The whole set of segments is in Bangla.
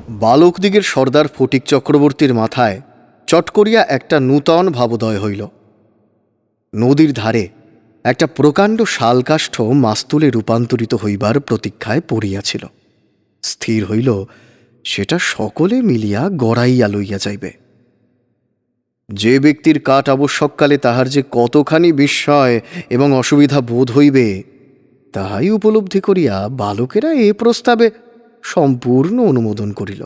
বালকদিগের সর্দার ফটিক চক্রবর্তীর মাথায় চট করিয়া একটা নূতন ভাবোদয় হইল। নদীর ধারে একটা প্রকাণ্ড শালকাষ্ঠ মাস্তুলে রূপান্তরিত হইবার প্রতীক্ষায় পড়িয়াছিল। স্থির হইল সেটা সকলে মিলিয়া গড়াইয়া লইয়া যাইবে। যে ব্যক্তির কাঠ আবশ্যককালে তাহার যে কতখানি বিস্ময় এবং অসুবিধা বোধ হইবে তাহাই উপলব্ধি করিয়া বালকেরা এ প্রস্তাবে সম্পূর্ণ অনুমোদন করিল।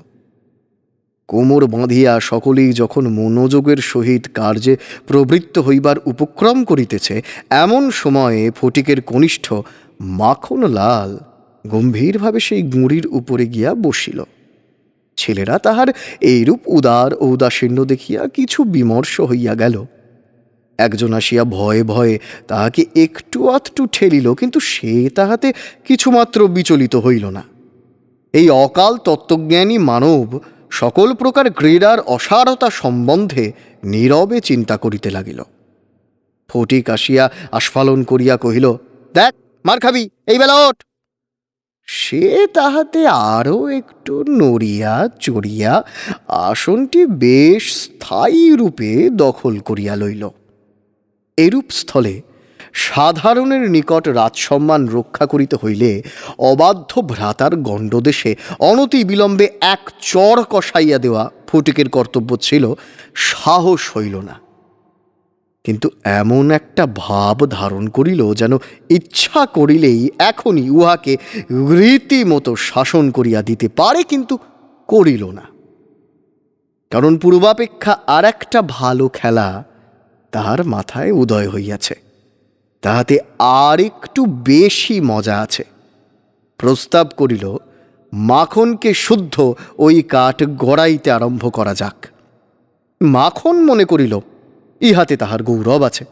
কোমর বাঁধিয়া সকলেই যখন মনোযোগের সহিত কার্যে প্রবৃত্ত হইবার উপক্রম করিতেছে, এমন সময়ে ফটিকের কনিষ্ঠ মাখনলাল গম্ভীরভাবে সেই গুঁড়ির উপরে গিয়া বসিল। ছেলেরা তাহার এইরূপ উদার ও উদাসীন্য দেখিয়া কিছু বিমর্ষ হইয়া গেল। একজন আসিয়া ভয়ে ভয়ে তাহাকে একটু আধটু ঠেলিল, কিন্তু সে তাহাতে কিছুমাত্র বিচলিত হইল না। এই অকাল তত্ত্বজ্ঞানী মানব সকল প্রকার ক্রীড়ার অসারতা সম্বন্ধে নীরবে চিন্তা করিতে লাগিল। ফটিক আসিয়া আস্ফালন করিয়া কহিল, দেখ মার খাবি, এই বেলা ওঠ। সে তাহাতে আরও একটু নড়িয়া চড়িয়া আসনটি বেশ স্থায়ী রূপে দখল করিয়া লইল। এরূপ স্থলে সাধারণের নিকট রাজসম্মান রক্ষা করিতে হইলে অবাধ্য ভ্রাতার গণ্ডদেশে অনতি বিলম্বে এক চর কষাইয়া দেওয়া ফটিকের কর্তব্য ছিল। সাহস হইল না, কিন্তু এমন একটা ভাব ধারণ করিল যেন ইচ্ছা করিলেই এখনই উহাকে রীতিমতো শাসন করিয়া দিতে পারে, কিন্তু করিল না। কারণ পূর্বাপেক্ষা আর একটা ভালো খেলা তাহার মাথায় উদয় হইয়াছে, তাহাতে আর একটু বেশি মজা আছে। প্রস্তাব করিল, মাখনকে শুদ্ধ ওই কাঠ গড়াইতে আরম্ভ করা যাক। মাখন মনে করিল ইহাতে তাহার গৌরব আছে,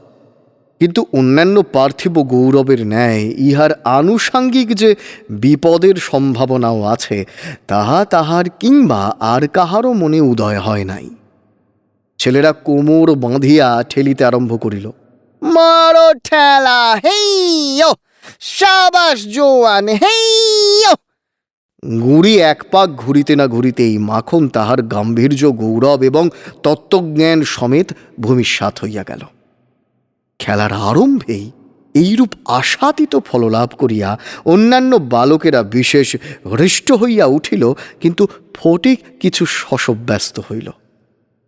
কিন্তু অন্যান্য পার্থিব গৌরবের ন্যায় ইহার আনুষাঙ্গিক যে বিপদের সম্ভাবনাও আছে তাহা তাহার কিংবা আর কাহারও মনে উদয় হয় নাই। ছেলেরা কোমর বাঁধিয়া ঠেলিতে আরম্ভ করিল। মারো ঠেলা, হেইয়ো, শাবাশ জোয়ান, হেইয়ো। গুঁড়ি এক পাক ঘুরিতে না ঘুরিতেই মাখন তাহার গাম্ভীর্য, গৌরব এবং তত্ত্বজ্ঞান সমেত ভূমিসাৎ হইয়া গেল। খেলার আরম্ভেই এইরূপ আশাতীত ফললাভ করিয়া অন্যান্য বালকেরা বিশেষ হৃষ্ট হইয়া উঠিল, কিন্তু ফটিক কিছু শশব্যস্ত হইল।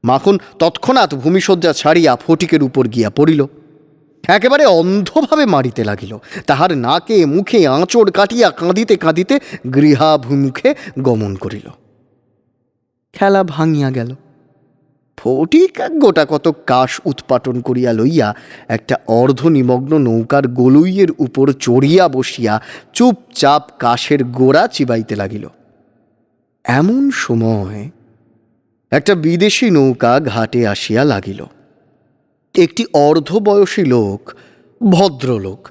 মাখন তৎক্ষণাৎ ভূমিশয্যা ছাড়িয়া ফটিকের উপর গিয়া পড়িল। একেবারে অন্ধভাবে মারিতে লাগিল। তাহার নাকে মুখে আঁচড় কাটিয়া কাঁদিতে কাঁদিতে গৃহাভিমুখে গমন করিল। খেলা ভাঙিয়া গেল। ফটিক গোটা কত কাশ উৎপাটন করিয়া লইয়া একটা অর্ধনিমগ্ন নৌকার গলুইয়ের উপর চড়িয়া বসিয়া চুপচাপ কাশের গোড়া চিবাইতে লাগিল। এমন সময় একটা বিদেশি নৌকা ঘাটে আসিয়া লাগিল। একটি অর্ধবয়সী লোক, ভদ্রলোক,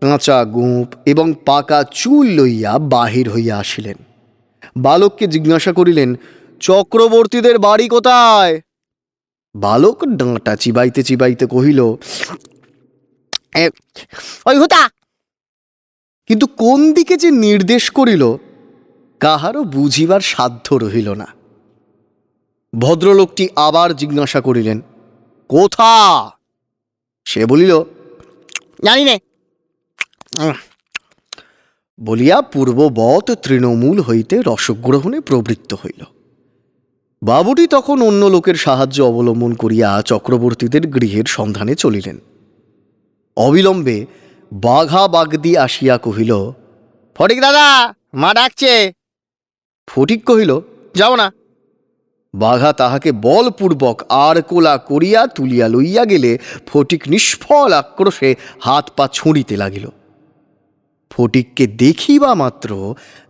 কাঁচা গোঁফ এবং পাকা চুল লইয়া বাহির হইয়া আসিলেন। বালককে জিজ্ঞাসা করিলেন, চক্রবর্তীদের বাড়ি কোথায়? বালক ডাঁটা চিবাইতে চিবাইতে কহিল, ওই হুতা। কিন্তু কোন দিকে যে নির্দেশ করিল কাহারও বুঝিবার সাধ্য রহিল না। ভদ্রলোকটি আবার জিজ্ঞাসা করিলেন, কোথা? সে বলিল, জানি নে, বলিয়া পূর্ববৎ তৃণমূল হইতে রসগ্রহণে প্রবৃত্ত হইল। বাবুটি তখন অন্য লোকের সাহায্য অবলম্বন করিয়া চক্রবর্তীদের গৃহের সন্ধানে চলিলেন। অবিলম্বে বাঘা বাগদি আসিয়া কহিল, ফটিক দাদা, মা ডাকছে। ফটিক কহিল, যাও না। বাঘা তাহাকে বলপূর্বক আর কোলা করিয়া তুলিয়া লইয়া গেলে ফটিক নিষ্ফল আক্রোশে হাত পা ছুঁড়িতে লাগিল। ফটিককে দেখিবা মাত্র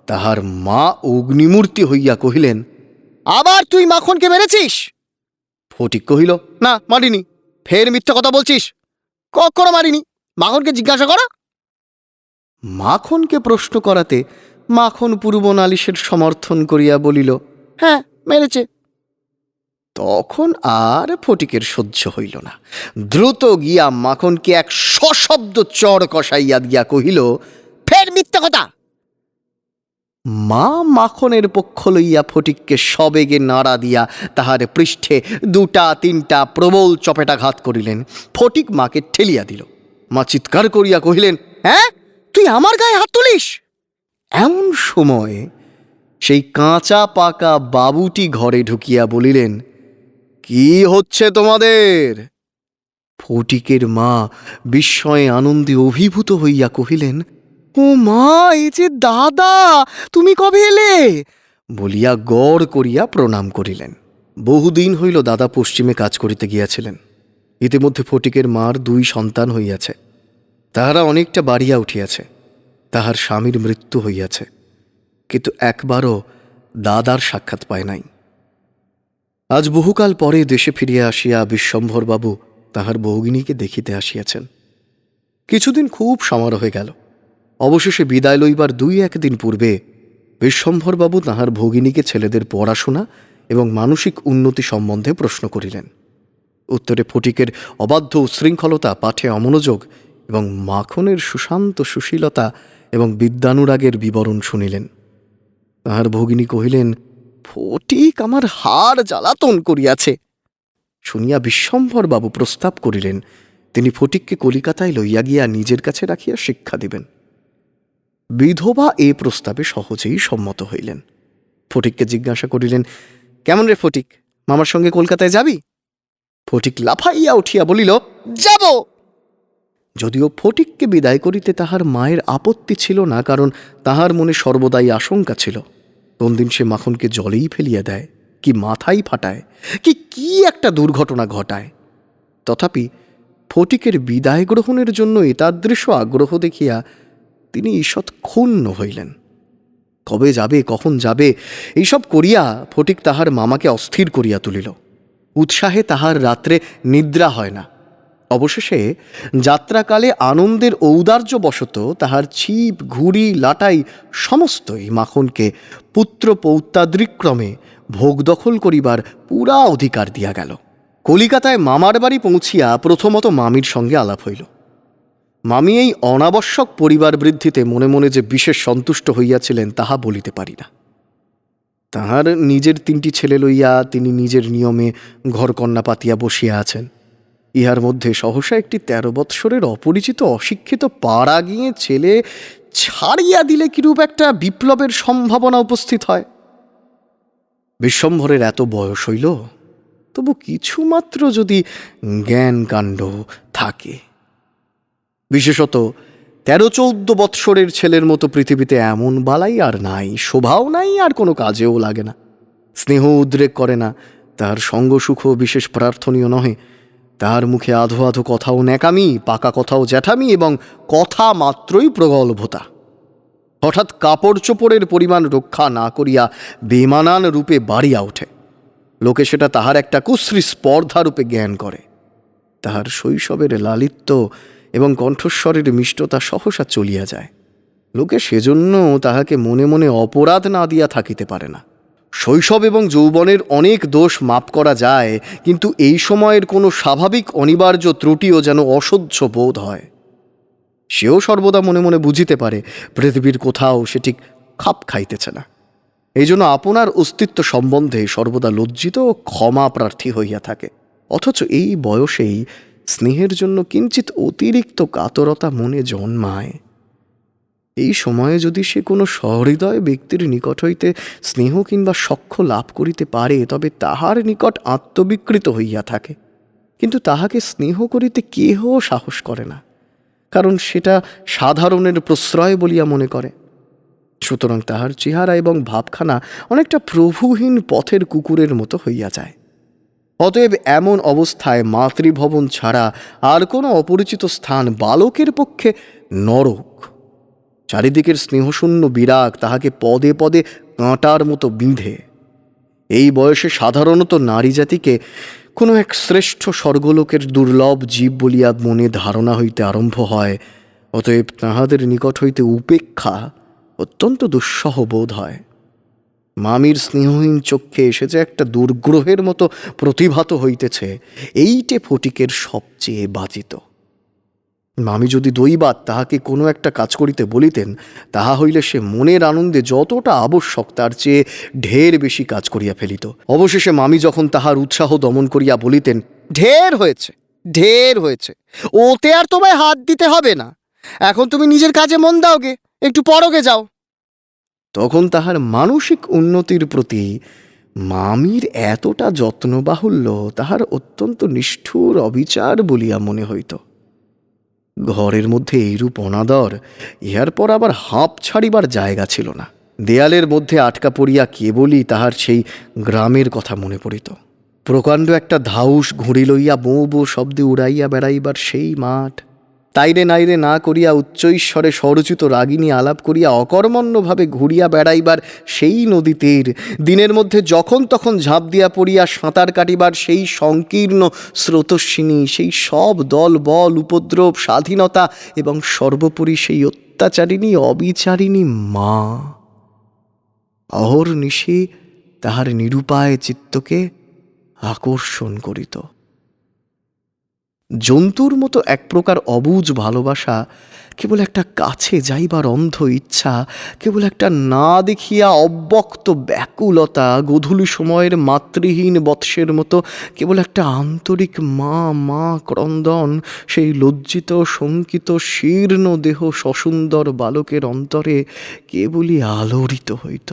তাহার মা অগ্নিমূর্তি হইয়া কহিলেন, আবার তুই মাখনকে মেরেছিস? ফটিক কহিল, না মারিনি। ফের মিথ্যা কথা বলছিস। কখনো মারিনি, মাখনকে জিজ্ঞাসা করো। মাখনকে প্রশ্ন করাতে মাখন পূর্ব নালিশের সমর্থন করিয়া বলিল, হ্যাঁ মেরেছে। তখন আর ফটিকের সহ্য হইল না। দ্রুত গিয়া মাখনকে এক সশব্দ চড় কষাইয়া দিয়া কহিল, ফের মিথ্যা কথা। মা মাখনের পক্ষ লইয়া ফটিককে সবেগে নাড়া দিয়া তাহার পৃষ্ঠে 2-3টা প্রবল চপেটাঘাত করিলেন। ফটিক মাকে ঠেলিয়া দিল। মা চিৎকার করিয়া কহিলেন, হ্যাঁ, তুই আমার গায়ে হাত তুলিস? এমন সময় সেই কাঁচা পাকা বাবুটি ঘরে ঢুকিয়া বলিলেন, কি হচ্ছে তোমাদের? ফটিকের মা বিস্ময়ে আনন্দে অভিভূত হইয়া কহিলেন, ও মা, এ যে দাদা, তুমি কবে এলে? বলিয়া গড় করিয়া প্রণাম করিলেন। বহুদিন হইল দাদা পশ্চিমে কাজ করিতে গিয়াছিলেন। ইতিমধ্যে ফটিকের মার 2 সন্তান হইয়াছে। তাহারা অনেকটা বাড়িয়া উঠিয়াছে। তাহার স্বামীর মৃত্যু হইয়াছে, কিন্তু একবারও দাদার সাক্ষাৎ পায় নাই। আজ বহুকাল পরে দেশে ফিরিয়া আসিয়া বিশ্বম্ভরবাবু তাহার ভগিনীকে দেখিতে আসিয়াছেন। কিছুদিন খুব সমারোহে গেল। অবশেষে বিদায় লইবার 2-1 দিন পূর্বে বিশ্বম্ভরবাবু তাহার ভগিনীকে ছেলেদের পড়াশোনা এবং মানসিক উন্নতি সম্বন্ধে প্রশ্ন করিলেন। উত্তরে ফটিকের অবাধ্য উচ্ছৃঙ্খলতা, পাঠে অমনোযোগ এবং মাখনের সুশান্ত সুশীলতা এবং বিদ্যানুরাগের বিবরণ শুনিলেন। তাহার ভগিনী কহিলেন, ফটিক আমার হাড় জ্বালাতন করিয়াছে। শুনিয়া বিশ্বম্ভরবাবু প্রস্তাব করিলেন, তিনি ফটিককে কলিকাতায় লইয়া গিয়া নিজের কাছে রাখিয়া শিক্ষা দিবেন। বিধবা এ প্রস্তাবে সহজেই সম্মত হইলেন। ফটিককে জিজ্ঞাসা করিলেন, কেমন রে ফটিক, মামার সঙ্গে কলকাতায় যাবি? ফটিক লাফাইয়া উঠিয়া বলিল, যাব। যদিও ফটিককে বিদায় করিতে তাহার মায়ের আপত্তি ছিল না, কারণ তাহার মনে সর্বদাই আশঙ্কা ছিল কোনদিন সে মাখনকে জলেই ফেলিয়া দেয়, কি মাথাই ফাটায়, কি একটা দুর্ঘটনা ঘটায়। তথাপি ফটিকের বিদায় গ্রহণের জন্য এতাদৃশ আগ্রহ দেখিয়া তিনি ঈষৎ ক্ষুণ্ণ হইলেন। কবে যাবে, কখন যাবে, এইসব করিয়া ফটিক তাহার মামাকে অস্থির করিয়া তুলিল। উৎসাহে তাহার রাত্রে নিদ্রা হয় না। অবশেষে যাত্রাকালে আনন্দের ঔদার্যবশত তাহার ছিপ, ঘুড়ি, লাটাই সমস্তই মাখনকে পুত্র পৌত্রাদিক্রমে ভোগ দখল করিবার পুরা অধিকার দিয়া গেল। কলিকাতায় মামার বাড়ি পৌঁছিয়া প্রথমত মামির সঙ্গে আলাপ হইল। মামি এই অনাবশ্যক পরিবার বৃদ্ধিতে মনে মনে যে বিশেষ সন্তুষ্ট হইয়াছিলেন তাহা বলিতে পারি না। তাহার নিজের 3টি ছেলে লইয়া তিনি নিজের নিয়মে ঘরকন্যা পাতিয়া বসিয়া আছেন। ইহার মধ্যে সহসা একটি 13 বৎসরের অপরিচিত অশিক্ষিত পাড়া গিয়ে ছেলে ছাড়িয়া দিলে কিরূপ একটা বিপ্লবের সম্ভাবনা উপস্থিত হয়। বিশ্বম্ভরের এত বয়স হইল, তবু কিছুমাত্র যদি জ্ঞান কাণ্ড থাকে, বিশেষত 13-14 বৎসরের ছেলের মতো পৃথিবীতে এমন বালাই আর নাই, শোভাও নাই, আর কোনো কাজেও লাগে না। স্নেহ উদ্রেক করে না, তার সঙ্গ সুখ বিশেষ প্রার্থনীয় নহে। তার মুখে আধো আধো কথাও ন্যাকামি, পাকা কথাও জ্যাঠামি এবং কথা মাত্রই প্রগল্ভতা। হঠাৎ কাপড় চোপড়ের পরিমাণ রক্ষা না করিয়া বেমানান রূপে বাড়িয়া ওঠে। লোকে সেটা তাহার একটা কুশ্রী স্পর্ধা রূপে জ্ঞান করে। তাহার শৈশবের লালিত্য এবং কণ্ঠস্বরের মিষ্টতা সহসা চলিয়া যায়। লোকে সেজন্য তাহাকে মনে মনে অপরাধ না দিয়া থাকিতে পারে না। শৈশব এবং যৌবনের অনেক দোষ মাপ করা যায়, কিন্তু এই সময়ের কোনো স্বাভাবিক অনিবার্য ত্রুটিও যেন অসহ্য বোধ হয়। সেও সর্বদা মনে মনে বুঝিতে পারে পৃথিবীর কোথাও সে ঠিক খাপ খাইতেছে না। এই জন্য আপনার অস্তিত্ব সম্বন্ধে সর্বদা লজ্জিত ও ক্ষমা প্রার্থী হইয়া থাকে। অথচ এই বয়সেই স্নেহের জন্য কিঞ্চিত অতিরিক্ত কাতরতা মনে জন্মায়। এই সময়ে যদি সে কোনো সহৃদয় ব্যক্তির নিকট হইতে স্নেহ কিংবা সখ্য লাভ করিতে পারে, তবে তাহার নিকট আত্মবিকৃত হইয়া থাকে। কিন্তু তাহাকে স্নেহ করিতে কেহ সাহস করে না, কারণ সেটা সাধারণের প্রশ্রয় বলিয়া মনে করে। সুতরাং তাহার চেহারা এবং ভাবখানা অনেকটা প্রভুহীন পথের কুকুরের মতো হইয়া যায়। অতএব এমন অবস্থায় মাতৃভবন ছাড়া আর কোনো অপরিচিত স্থান বালকের পক্ষে নরক। চারিদিকের স্নেহশূন্য বিরাগ তাহাকে পদে পদে কাঁটার মতো বিঁধে। এই বয়সে সাধারণত নারী জাতিকে কোনো এক শ্রেষ্ঠ স্বর্গলোকের দুর্লভ জীব বলিয়া মনে ধারণা হইতে আরম্ভ হয়। অতএব তাহাদের নিকট হইতে উপেক্ষা অত্যন্ত দুঃসহ বোধ হয়। মামির স্নেহহীন চক্ষে এসে যে একটা দুর্গ্রহের মতো প্রতিভাত হইতেছে, এইটে ফটিকের সবচেয়ে বাজিত। মামি যদি দৈবাৎ তাহাকে কোনো একটা কাজ করিতে বলিতেন, তাহা হইলে সে মনের আনন্দে যতটা আবশ্যক তার চেয়ে ঢের বেশি কাজ করিয়া ফেলিত। অবশেষে মামি যখন তাহার উৎসাহ দমন করিয়া বলিতেন, ঢের হয়েছে, ঢের হয়েছে, ওতে আর তোমায় হাত দিতে হবে না, এখন তুমি নিজের কাজে মন দাওগে, একটু পরগে যাও, তখন তাহার মানসিক উন্নতির প্রতি মামির এতটা যত্নবাহুল্য তাহার অত্যন্ত নিষ্ঠুর অবিচার বলিয়া মনে হইত। ঘরের মধ্যে এইরূপ অনাদর ইহার পর আবার হাঁপ ছাড়িবার জায়গা ছিল না। দেয়ালের মধ্যে আটকা পড়িয়া কেবলই তাহার সেই গ্রামের কথা মনে পড়িত। প্রকাণ্ড একটা ধাউস ঘুড়ি লইয়া বৌ বৌ শব্দে উড়াইয়া বেড়াইবার সেই মাঠ, তাইরে নাইরে না করিয়া উচ্চৈশ্বরে স্বরচিত রাগিনী আলাপ করিয়া অকর্মণ্যভাবে ঘুরিয়া বেড়াইবার সেই নদী তীর, দিনের মধ্যে যখন তখন ঝাঁপ দিয়া পড়িয়া সাঁতার কাটিবার সেই সংকীর্ণ স্রোতস্বিনী, সেই সব দল বল উপদ্রব স্বাধীনতা এবং সর্বোপরি সেই অত্যাচারিণী অবিচারিণী মা অহর্নিশি তাহার নিরুপায় চিত্তকে আকর্ষণ করিত। জন্তুর মতো এক প্রকার অবুঝ ভালোবাসা, কেবল একটা কাছে যাইবার অন্ধ ইচ্ছা, কেবল একটা না দেখিয়া অব্যক্ত ব্যাকুলতা, গোধূলি সময়ের মাতৃহীন বৎসের মতো কেবল একটা আন্তরিক মা মা ক্রন্দন সেই লজ্জিত শঙ্কিত শীর্ণ দেহ সসুন্দর বালকের অন্তরে কেবলই আলোড়িত হইত।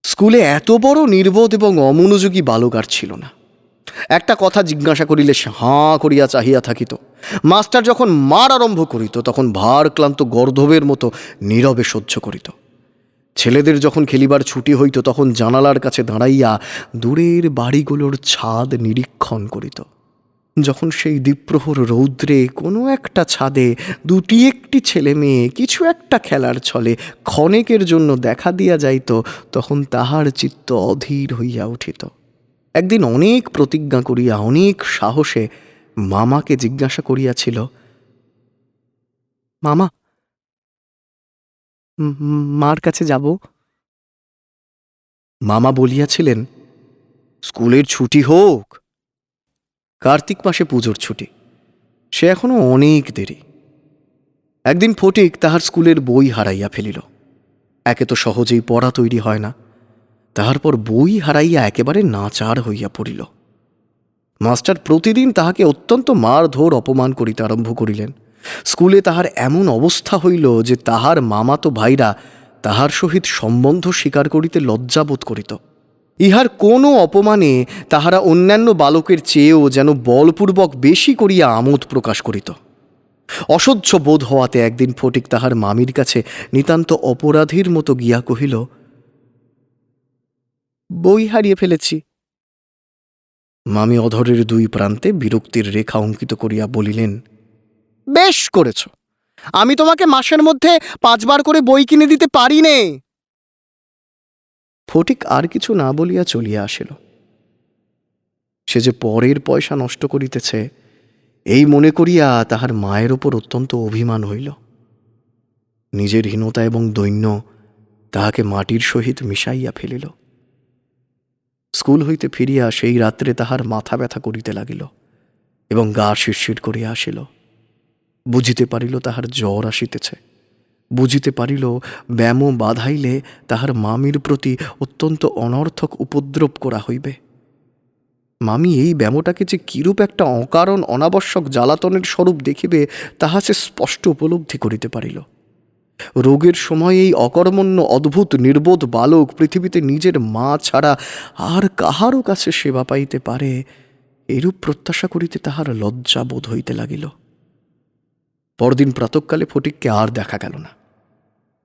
স্কুলে এত বড় নির্বোধ এবং অমনোযোগী বালক আর ছিল না। একটা কথা জিজ্ঞাসা করিলে সে হাঁ করিয়া চাহিয়া থাকিত। মাস্টার যখন মার আরম্ভ করিত তখন ভারক্লান্ত গর্ধবের মতো নীরবে সহ্য করিত। ছেলেদের যখন খেলিবার ছুটি হইত তখন জানালার কাছে দাঁড়াইয়া দূরের বাড়িগুলোর ছাদ নিরীক্ষণ করিত। যখন সেই দ্বীপ্রহর রৌদ্রে কোনো একটা ছাদে দুটি একটি ছেলে মেয়ে কিছু একটা খেলার ছলে ক্ষণেকের জন্য দেখা দিয়া যাইত, তখন তাহার চিত্ত অধীর হইয়া উঠিত। একদিন অনেক প্রতিজ্ঞা করিয়া অনেক সাহসে মামাকে জিজ্ঞাসা করিয়াছিল, মামা, মার কাছে যাব? মামা বলিয়াছিলেন, স্কুলের ছুটি হোক। কার্তিক মাসে পুজোর ছুটি, সে এখনো অনেক দেরি। একদিন ফটিক তাহার স্কুলের বই হারাইয়া ফেলিল। একে তো সহজেই পড়া তৈরি হয় না, তাহার পর বই হারাইয়া একেবারে নাচার হইয়া পড়িল। মাস্টার প্রতিদিন তাহাকে অত্যন্ত মারধর অপমান করিতে আরম্ভ করিলেন। স্কুলে তাহার এমন অবস্থা হইল যে তাহার মামাতো ভাইরা তাহার সহিত সম্বন্ধ স্বীকার করিতে লজ্জাবোধ করিত। ইহার কোনো অপমানে তাহারা অন্যান্য বালকের চেয়েও যেন বলপূর্বক বেশি করিয়া আমোদ প্রকাশ করিত। অসহ্য বোধ হওয়াতে একদিন ফটিক তাহার মামির কাছে নিতান্ত অপরাধীর মতো গিয়া কহিল, বই হারিয়ে ফেলেছি। মামি অধরের দুই প্রান্তে বিরক্তির রেখা অঙ্কিত করিয়া বলিলেন, বেশ করেছ, আমি তোমাকে মাসের মধ্যে 5 বার করে বই কিনে দিতে পারি নে। ফটিক আর কিছু না বলিয়া চলিয়া আসিল। সে যে পরের পয়সা নষ্ট করিতেছে এই মনে করিয়া তাহার মায়ের ওপর অত্যন্ত অভিমান হইল। নিজের হীনতা এবং দৈন্য তাহাকে মাটির সহিত মিশাইয়া ফেলিল। স্কুল হইতে ফিরিয়া সেই রাত্রে তাহার মাথা ব্যথা করিতে লাগিল এবং গা শিরশির করিয়া আসিল। বুঝিতে পারিল তাহার জ্বর আসিতেছে, বুঝিতে পারিল ব্যাম বাধাইলে তাহার মামির প্রতি অত্যন্ত অনর্থক উপদ্রব করা হইবে। মামি এই ব্যামোটাকে যে কিরূপ একটা অকারণ অনাবশ্যক জ্বালাতনের স্বরূপ দেখিবে তাহা সে স্পষ্ট উপলব্ধি করিতে পারিল। রোগের সময় এই অকর্মণ্য অদ্ভুত নির্বোধ বালক পৃথিবীতে নিজের মা ছাড়া আর কাহারও কাছে সেবা পাইতে পারে এরূপ প্রত্যাশা করিতে তাহার লজ্জা বোধ হইতে লাগিল। পরদিন প্রাতঃকালে ফটিককে আর দেখা গেল না।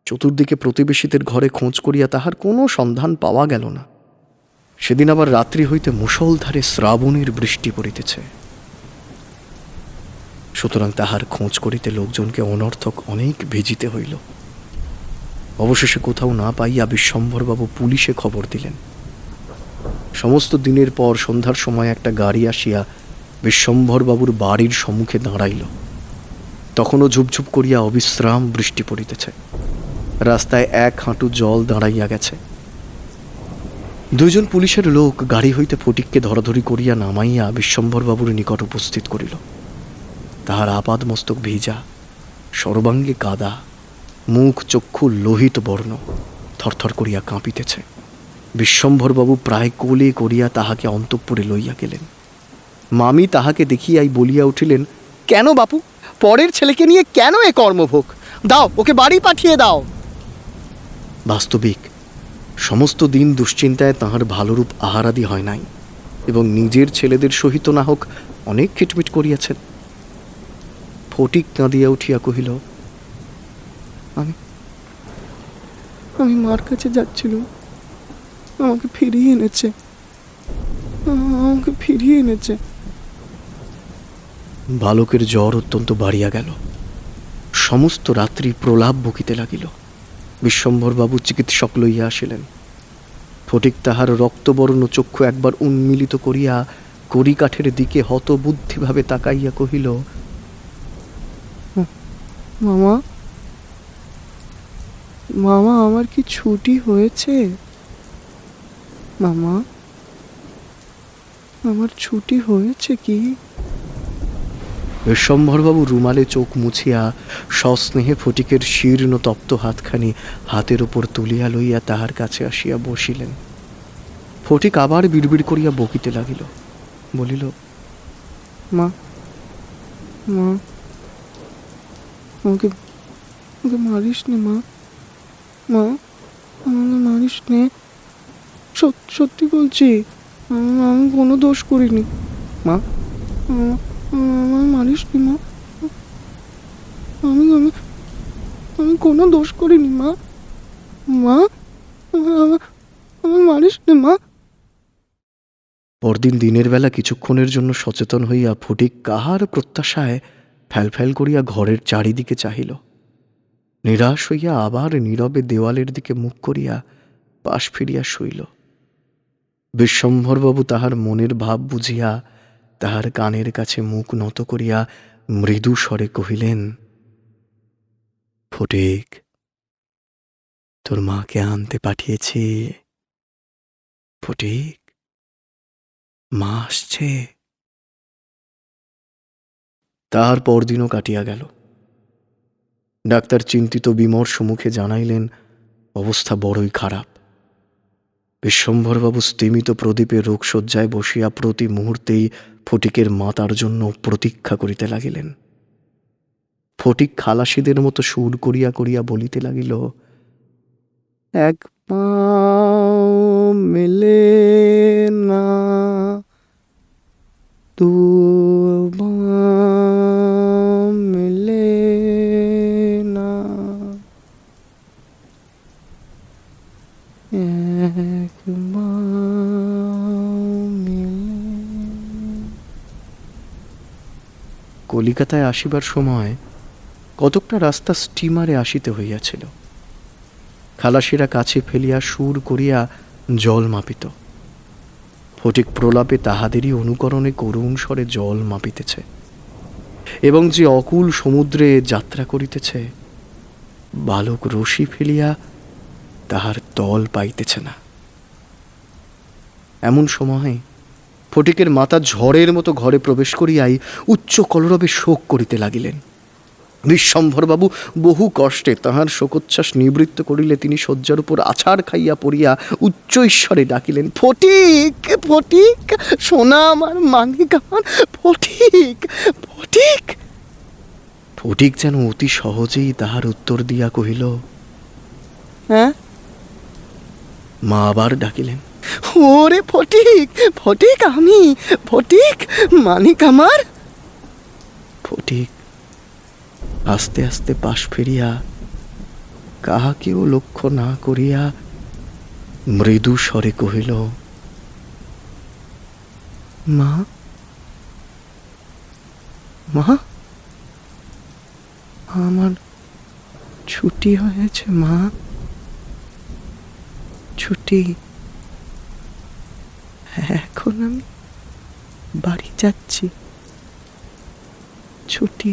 চতুর্দিকে প্রতিবেশীদের ঘরে খোঁজ করিয়া তাহার কোনো সন্ধান পাওয়া গেল না। সেদিন আবার রাত্রি হইতে মুষলধারে শ্রাবণের বৃষ্টি পড়িতেছে। সুতরাং তাহার খোঁজ করিতে লোকজনকে অনর্থক অনেক ভিজিতে হইল। অবশেষে কোথাও না পাইয়া বিশ্বম্ভরবাবু পুলিশে খবর দিলেন। সমস্ত দিনের পর সন্ধ্যার সময় একটা গাড়ি আসিয়া বিশ্বম্ভরবাবুর বাড়ির সম্মুখে দাঁড়াইল। তখনও ঝুপঝুপ করিয়া অবিশ্রাম বৃষ্টি পড়িতেছে। রাস্তায় 1 হাঁটু জল দাঁড়াইয়া গেছে। 2 জন পুলিশের লোক গাড়ি হইতে ফটিককে ধরাধরি করিয়া নামাইয়া বিশ্বম্ভরবাবুর নিকট উপস্থিত করিল। তাহার আপাদ মস্তক ভিজা, সর্বাঙ্গে কাদা, মুখ চক্ষু লোহিত বর্ণ, থরথর করিয়া কাঁপিতেছে। বিশ্বম্ভরবাবু প্রায় কোলে করিয়া তাহাকে অন্তঃপুরে লইয়া গেলেন। মামি তাহাকে দেখিয়াই বলিয়া উঠিলেন, কেন বাপু, পরের ছেলেকে নিয়ে কেন এ কর্মভোগ? দাও, ওকে বাড়ি পাঠিয়ে দাও। বাস্তবিক সমস্ত দিন দুশ্চিন্তায় তাহার ভালোরূপ আহারাদি হয় নাই, এবং নিজের ছেলেদের সহিত না হোক অনেক খিটমিট করিয়াছেন। ফটিক কাঁদিয়া উঠিয়া কহিল, আমি আমি মার কাছে যাচ্ছিলুম, আমাকে ফিরিয়ে এনেছে, আমাকে ফিরিয়ে এনেছে। বালকের জ্বর অত্যন্ত বাড়িয়া গেল, সমস্ত রাত্রি প্রলাপ বকিতে লাগিল। বিশ্বম্ভরবাবু চিকিৎসক লইয়া আসিলেন। ফটিক তাহার রক্তবর্ণ চক্ষু একবার উন্মিলিত করিয়া কড়িকাঠের দিকে হতবুদ্ধিভাবে তাকাইয়া কহিল, মামা, মামা, আমার কি ছুটি হয়েছে? মামা, আমার ছুটি হয়েছে কি? বিশ্বম্ভরবাবু রুমালে চোখ মুছিয়া সস্নেহে ফটিকের শীর্ণ তপ্ত হাতখানি হাতের উপর তুলিয়া লইয়া তাহার কাছে আসিয়া বসিলেন। ফটিক আবার বিড়বিড় করিয়া বকিতে লাগিল, বলিল, মা, মা, আমাকে আমাকে মারিস নে মা, মা, আমাকে মারিস নে, সত্যি বলছি, আমি কোনো দোষ করিনি মা, আমার মারিস নি মা, আমি আমি আমি কোনো দোষ করিনি মা, মা, আমার মারিস নে মা। পরদিন দিনের বেলা কিছুক্ষণের জন্য সচেতন হইয়া ফটিক কাহার প্রত্যাশায় ফ্যালফ্যাল করিয়া ঘরের চারিদিকে চাহিল। নিরাশ হইয়া আবার নীরবে দেওয়ালের দিকে মুখ করিয়া পাশ ফিরিয়া শুইল। বিশ্বম্ভরবাবু তাহার মনের ভাব বুঝিয়া তাহার কানের কাছে মুখ নত করিয়া মৃদু স্বরে কহিলেন, ফটিক, তোর মাকে আনতে পাঠিয়েছি। ফটিক, মা আসছে। তাহার পরদিনও কাটিয়া গেল। ডাক্তার চিন্তিত বিমর্ষ মুখে জানাইলেন, অবস্থা বড়ই খারাপ। বিশ্বম্ভরবাবু স্তিমিত প্রদীপে রোগশয্যায় বসিয়া প্রতি মুহূর্তেই ফটিকের মাতার জন্য প্রতীক্ষা করিতে লাগিলেন। ফটিক খালাসিদের মতো সুর করিয়া করিয়া বলিতে লাগিল, এক পাও মেলে না, দু মেলে না, এক মেলে। কলিকাতায় আসিবার সময় কতকটা রাস্তা স্টিমারে আসিতে হইয়াছিল। খালাসিরা কাছে ফেলিয়া সুর করিয়া জল মাপিত। ফটিক প্রলাপে তাহাদেরই অনুকরণে করুণ স্বরে জল মাপিতেছে, এবং যে অকুল সমুদ্রে যাত্রা করিতেছে, বালক রশি ফেলিয়া তাহার তল পাইতেছে না। এমন সময় ফটিকের মাতা ঝড়ের মতো ঘরে প্রবেশ করিয়াই উচ্চ কলরবে শোক করিতে লাগিলেন। বিশ্বম্ভরবাবু বহু কষ্টে তাহার শোকোচ্ছ্বাস নিবৃত্ত করিলে তিনি শয্যার উপর আছাড় খাইয়া পড়িয়া উচ্চ ঈশ্বরে ডাকিলেন, ফটিক, ফটিক, সোনা আমার, মানিক আমার, ফটিক, ফটিক। ফটিক যেন অতি সহজেই তাহার উত্তর দিয়া কহিল, হ্যাঁ। মা আবার ডাকিলেন, ওরে ফটিক, ফটিক আমি, ফটিক, মানিক আমার। ফটিক আস্তে আস্তে পাশ ফিরিয়া কাহাকেও লক্ষ্য না করিয়া মৃদু স্বরে কহিল, মা, মা, আমার ছুটি হয়েছে মা, ছুটি। এখন আমি বাড়ি যাচ্ছি, ছুটি।